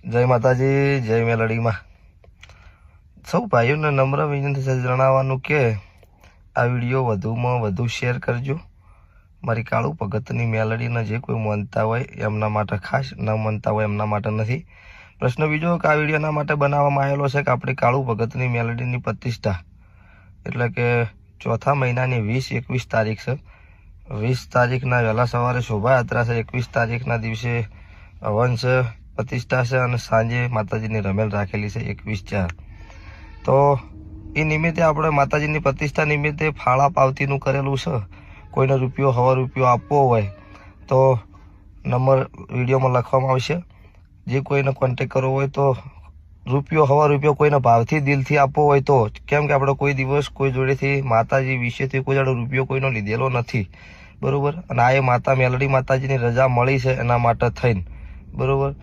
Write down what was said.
જય માતાજી, જય મેલડીમાં સૌ ભાઈઓને નમ્ર વિનંતી જણાવવાનું કે આ વિડીયો વધુમાં વધુ શેર કરજો. મારી કાળુ ભગતની મેલડીને જે કોઈ માનતા હોય એમના માટે ખાસ, ન માનતા હોય એમના માટે નથી. પ્રશ્ન બીજો કે આ વિડીયોના માટે બનાવવામાં આવેલો છે કે આપણી કાળુ ભગતની મેલડીની પ્રતિષ્ઠા એટલે કે ચોથા મહિનાની 20-21 તારીખ છે. 20 તારીખના વહેલા સવારે શોભાયાત્રા છે. 21 તારીખના દિવસે હવન છે, પ્રતિષ્ઠા છે અને સાંજે માતાજીની રમેલ રાખેલી છે 21/4. તો એ નિમિત્તે આપણે માતાજીની પ્રતિષ્ઠા નિમિત્તે ફાળા પાવતીનું કરેલું છે. કોઈને રૂપિયો 100 રૂપિયો આપવો હોય તો નંબર વિડીયોમાં લખવામાં આવશે. જે કોઈને કોન્ટેક કરવો હોય તો રૂપિયો 100 રૂપિયો કોઈને ભાવથી દિલથી આપવો હોય તો, કેમ કે આપણે કોઈ દિવસ કોઈ જોડેથી માતાજી વિશેથી કોઈ જોડે રૂપિયો કોઈનો લીધેલો નથી, બરોબર. અને આ એ માતા મેલડી માતાજીની રજા મળી છે એના માટે થઈને, બરોબર.